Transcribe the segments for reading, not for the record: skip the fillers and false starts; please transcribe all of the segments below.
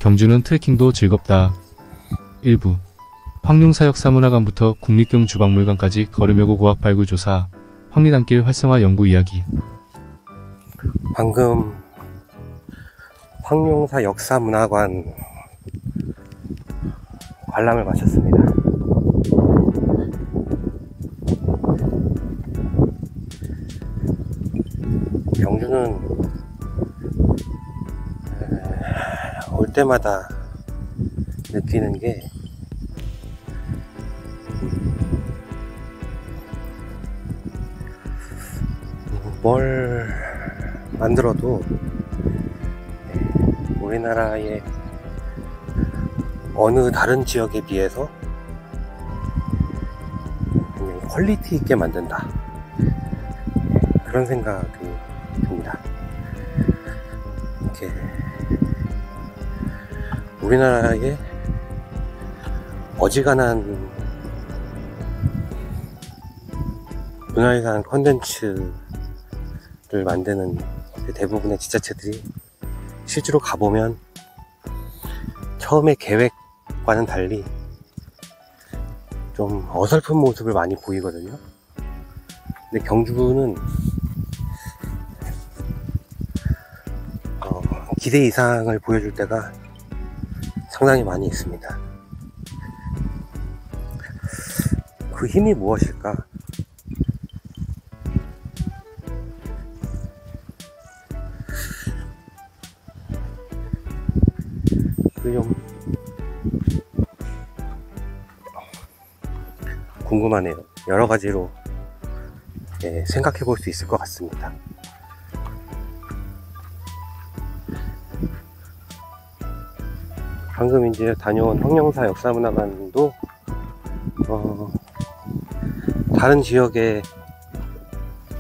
경주는 트레킹도 즐겁다. 일부 황룡사역사문화관부터 국립경주박물관까지 걸으며고 고학 발굴 조사, 황리단길 활성화 연구 이야기. 방금 황룡사 역사문화관 관람을 마쳤습니다. 경주는 올 때마다 느끼는 게 뭘 만들어도 우리나라의 어느 다른 지역에 비해서 굉장히 퀄리티 있게 만든다, 그런 생각이 듭니다. 이렇게 우리나라의 어지간한 문화유산 컨텐츠를 만드는 대부분의 지자체들이 실제로 가보면 처음에 계획과는 달리 좀 어설픈 모습을 많이 보이거든요. 근데 경주는 기대 이상을 보여줄 때가 상당히 많이 있습니다. 그 힘이 무엇일까? 좀 궁금하네요. 여러 가지로 생각해 볼 수 있을 것 같습니다. 방금 이제 다녀온 황룡사 역사문화관도 다른 지역의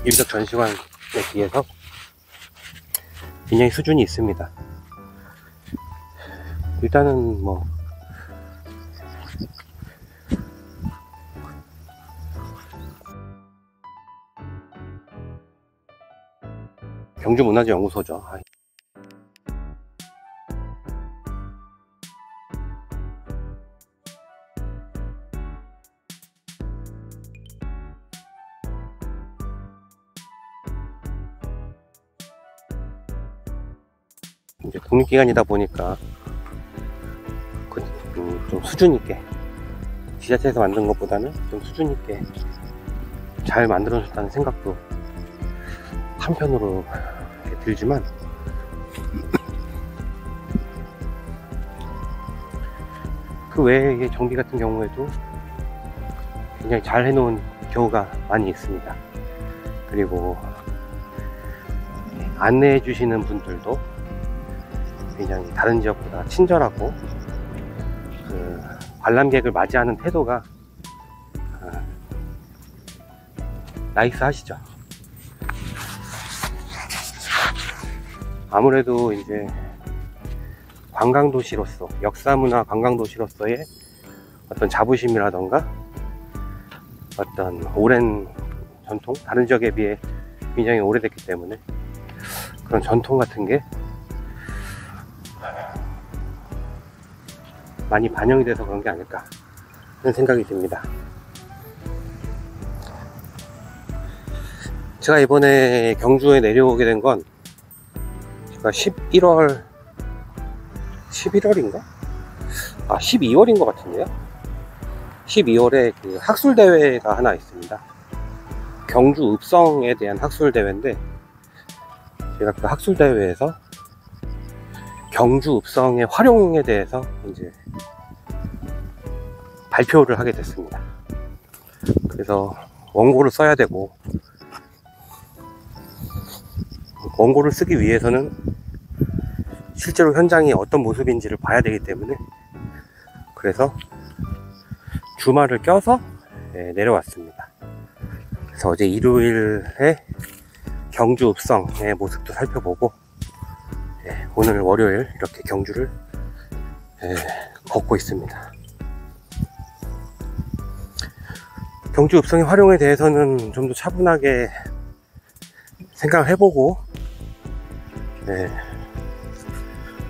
인적 전시관에 비해서 굉장히 수준이 있습니다. 일단은 경주문화재연구소죠. 이제 국립기관이다 보니까 좀 수준있게, 지자체에서 만든 것보다는 좀 수준있게 잘 만들어졌다는 생각도 한편으로 들지만, 그 외의 정비 같은 경우에도 굉장히 잘 해놓은 경우가 많이 있습니다. 그리고 안내해 주시는 분들도 굉장히 다른 지역보다 친절하고, 관람객을 맞이하는 태도가 나이스 하시죠. 아무래도 이제 관광도시로서, 역사문화 관광도시로서의 어떤 자부심이라던가 어떤 오랜 전통, 다른 지역에 비해 굉장히 오래됐기 때문에 그런 전통 같은 게 많이 반영이 돼서 그런 게 아닐까 하는 생각이 듭니다. 제가 이번에 경주에 내려오게 된 건 제가 11월인가? 12월인 것 같은데요. 12월에 그 학술대회가 하나 있습니다. 경주 읍성에 대한 학술대회인데, 제가 그 학술대회에서 경주 읍성의 활용에 대해서 이제 발표를 하게 됐습니다. 그래서 원고를 써야 되고, 원고를 쓰기 위해서는 실제로 현장이 어떤 모습인지를 봐야 되기 때문에, 그래서 주말을 껴서 내려왔습니다. 그래서 어제 일요일에 경주 읍성의 모습도 살펴보고, 오늘 월요일 이렇게 경주를 걷고 있습니다. 경주 읍성의 활용에 대해서는 좀 더 차분하게 생각을 해보고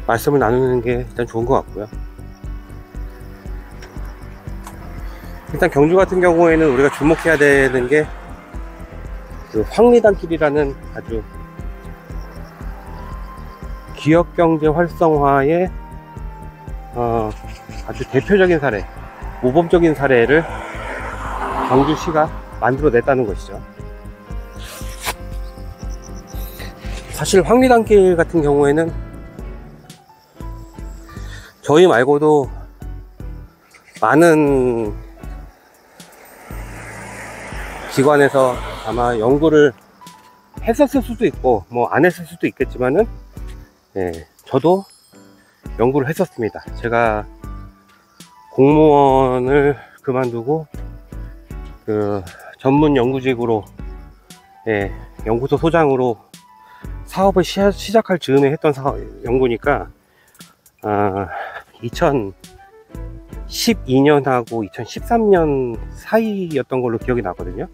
말씀을 나누는 게 일단 좋은 것 같고요. 일단 경주 같은 경우에는 우리가 주목해야 되는 게 그 황리단길이라는 아주 기업경제 활성화의 아주 대표적인 사례, 모범적인 사례를 광주시가 만들어냈다는 것이죠. 사실 황리단길 같은 경우에는 저희 말고도 많은 기관에서 아마 연구를 했었을 수도 있고 뭐 안 했을 수도 있겠지만은, 저도 연구를 했었습니다. 제가 공무원을 그만두고 그 전문 연구직으로, 연구소 소장으로 사업을 시작할 즈음에 했던 연구니까 2012년하고 2013년 사이였던 걸로 기억이 나거든요.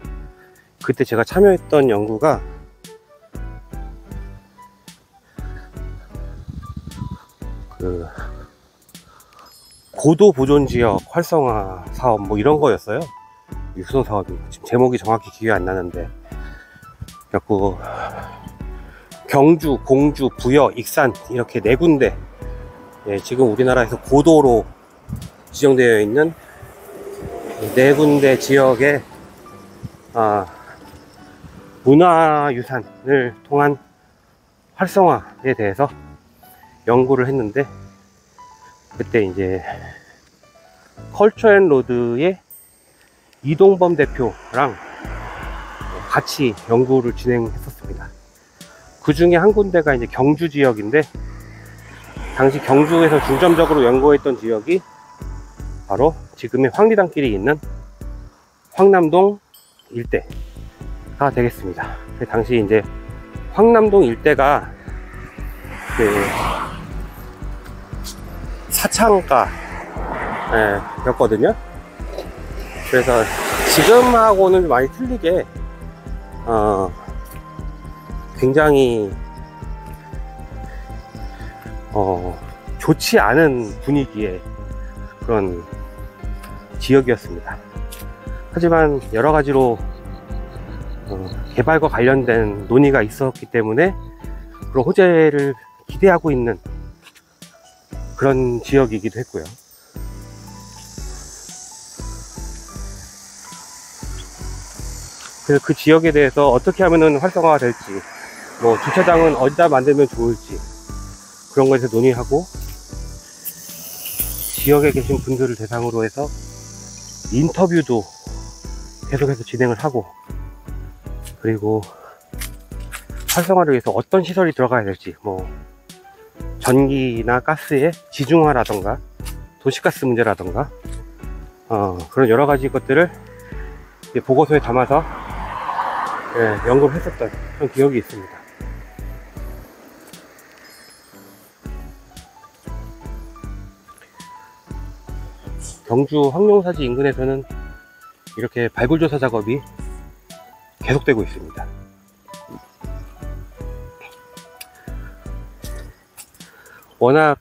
그때 제가 참여했던 연구가 그 고도 보존 지역 활성화 사업 뭐 이런 거였어요. 유선 사업이 지금 제목이 정확히 기억이 안 나는데, 그래갖고 경주, 공주, 부여, 익산 이렇게 네 군데, 지금 우리나라에서 고도로 지정되어 있는 네 군데 지역의 문화유산을 통한 활성화에 대해서 연구를 했는데, 그때 이제 컬처앤로드의 이동범 대표랑 같이 연구를 진행했었습니다. 그 중에 한 군데가 이제 경주 지역인데, 당시 경주에서 중점적으로 연구했던 지역이 바로 지금의 황리단길이 있는 황남동 일대가 되겠습니다. 그 당시 이제 황남동 일대가 그 사창가 였거든요. 그래서 지금하고는 많이 틀리게 굉장히 좋지 않은 분위기의 그런 지역이었습니다. 하지만 여러 가지로 개발과 관련된 논의가 있었기 때문에 그런 호재를 기대하고 있는 그런 지역이기도 했고요. 그래서 그 지역에 대해서 어떻게 하면 활성화가 될지, 뭐 주차장은 어디다 만들면 좋을지, 그런 거에서 논의하고, 지역에 계신 분들을 대상으로 해서 인터뷰도 계속해서 진행을 하고, 그리고 활성화를 위해서 어떤 시설이 들어가야 될지, 뭐 전기나 가스의 지중화라던가 도시가스 문제라던가 그런 여러 가지 것들을 보고서에 담아서 연구를 했었던 그런 기억이 있습니다. 경주 황룡사지 인근에서는 이렇게 발굴조사 작업이 계속되고 있습니다. 워낙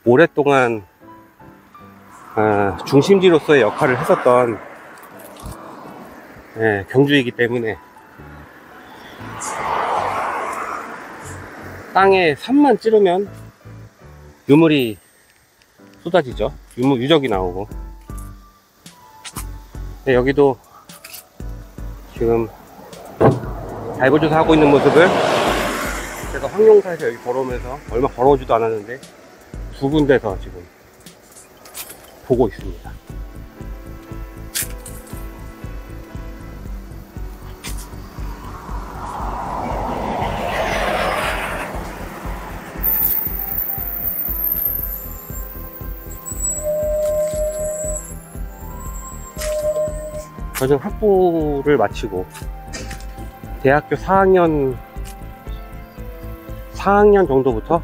오랫동안 중심지로서의 역할을 했었던 경주이기 때문에 땅에 산만 찌르면 유물이 쏟아지죠. 유적이 나오고. 여기도 지금 발굴조사 하고 있는 모습을 제가 황룡사에서 여기 걸어오면서, 얼마 걸어오지도 않았는데 두 군데서 지금 보고 있습니다. 저는 학부를 마치고 대학교 4학년 정도부터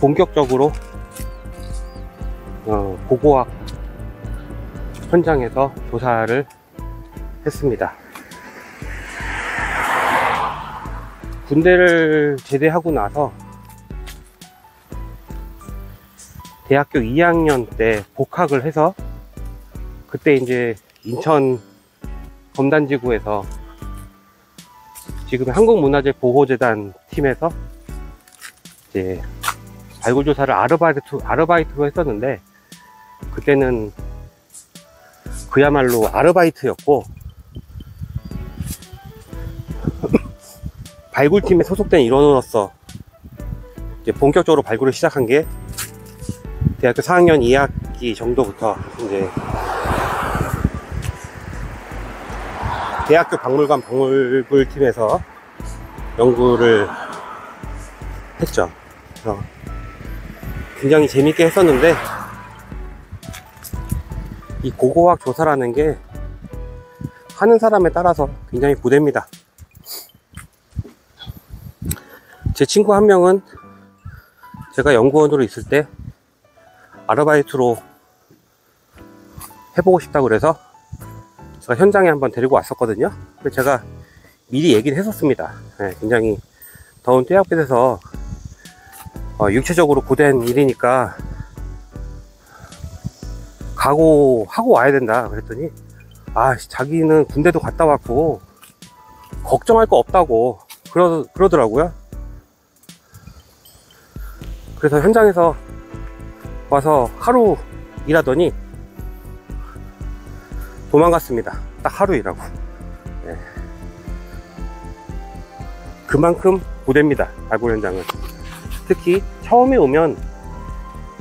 본격적으로 고고학 현장에서 조사를 했습니다. 군대를 제대하고 나서 대학교 2학년 때 복학을 해서 그때 이제 인천 검단지구에서 지금 한국문화재보호재단 팀에서 이제 발굴조사를 아르바이트로 했었는데, 그때는 그야말로 아르바이트였고 발굴팀에 소속된 인원으로서 이제 본격적으로 발굴을 시작한 게 대학교 4학년 2학기 정도부터 이제 대학교 박물관 박물팀에서 연구를 했죠. 그래서 굉장히 재밌게 했었는데, 이 고고학 조사라는 게 하는 사람에 따라서 굉장히 고됩니다. 제 친구 한 명은 제가 연구원으로 있을 때 아르바이트로 해보고 싶다고 그래서 제가 현장에 한번 데리고 왔었거든요. 그래서 제가 미리 얘기를 했었습니다. 네, 굉장히 더운 태양빛에서 육체적으로 고된 일이니까 각오하고 와야 된다 그랬더니, 자기는 군대도 갔다 왔고 걱정할 거 없다고 그러더라고요. 그래서 현장에서 와서 하루 일하더니 도망갔습니다. 딱 하루 일하고. 네. 그만큼 고됩니다, 발굴 현장은. 특히 처음에 오면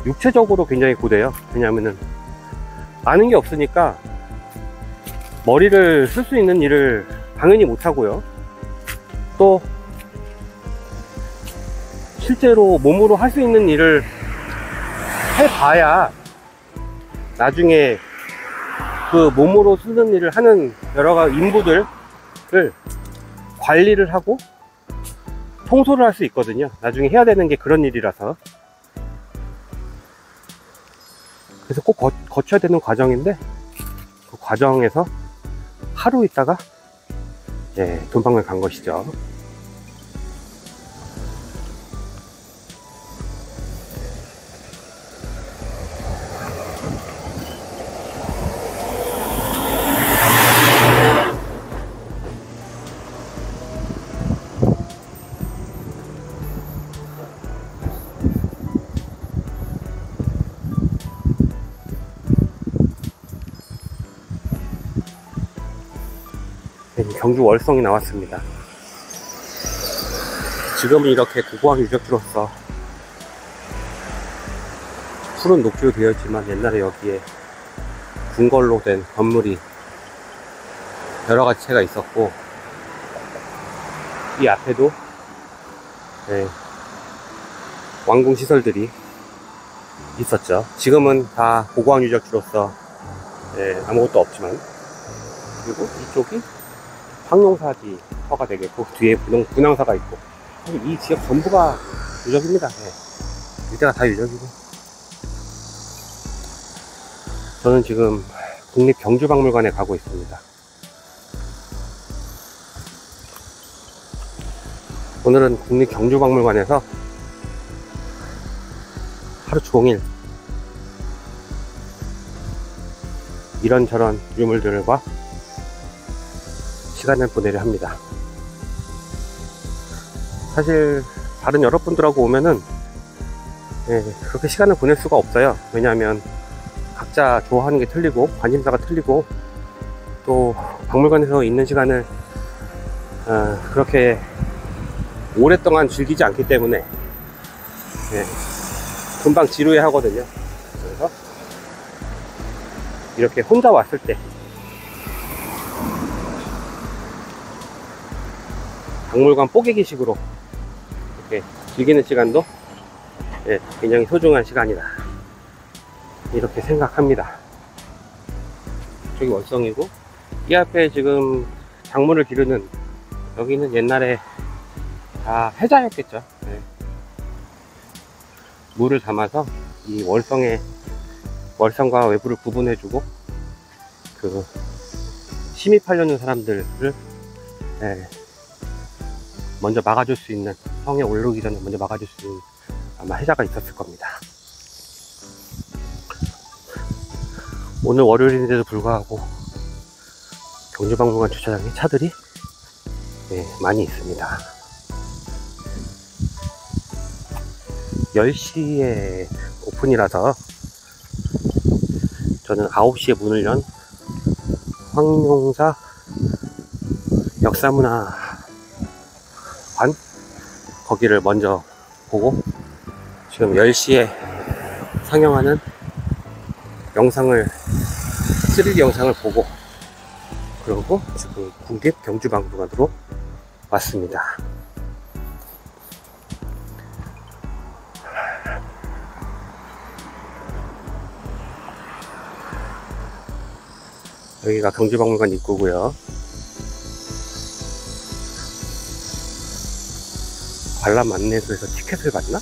육체적으로 굉장히 고돼요. 왜냐하면은 아는 게 없으니까 머리를 쓸 수 있는 일을 당연히 못하고요. 또 실제로 몸으로 할 수 있는 일을 해봐야 나중에 그 몸으로 쓰는 일을 하는 여러 가지 인부들을 관리를 하고 통솔을 할 수 있거든요. 나중에 해야 되는 게 그런 일이라서. 그래서 꼭 거쳐야 되는 과정인데, 그 과정에서 하루 있다가 돈방을 간 것이죠. 경주 월성이 나왔습니다. 지금은 이렇게 고고학 유적지로서 푸른 녹지로 되어 있지만, 옛날에 여기에 궁궐로 된 건물이 여러 가지 채가 있었고, 이 앞에도 왕궁 시설들이 있었죠. 지금은 다 고고학 유적지로서 아무것도 없지만, 그리고 이쪽이 황룡사지 터가 되겠고, 뒤에 분황사가 있고, 이 지역 전부가 유적입니다. 이때가 다 유적이고. 저는 지금 국립경주박물관에 가고 있습니다. 오늘은 국립경주박물관에서 하루 종일 이런저런 유물들과 시간을 보내려 합니다. 사실 다른 여러분들하고 오면은 그렇게 시간을 보낼 수가 없어요. 왜냐하면 각자 좋아하는 게 틀리고 관심사가 틀리고, 또 박물관에서 있는 시간을 그렇게 오랫동안 즐기지 않기 때문에 금방 지루해 하거든요. 그래서 이렇게 혼자 왔을 때 박물관 뽀개기식으로 이렇게 즐기는 시간도 굉장히 소중한 시간이다, 이렇게 생각합니다. 저기 월성이고, 이 앞에 지금 작물을 기르는, 여기는 옛날에 다 해자였겠죠. 물을 담아서 이 월성과 외부를 구분해주고, 그 침입하려는 사람들을 먼저 막아줄 수 있는, 성에 오르기 전에 먼저 막아줄 수 있는 아마 해자가 있었을 겁니다. 오늘 월요일인데도 불구하고 경주박물관 주차장에 차들이 많이 있습니다. 10시에 오픈이라서 저는 9시에 문을 연 황룡사 역사문화관 거기를 먼저 보고 지금 10시에 상영하는 영상을 3D 영상을 보고 그러고 지금 국립 경주박물관으로 왔습니다. 여기가 경주박물관 입구고요. 관람 안내소에서 티켓을 받나?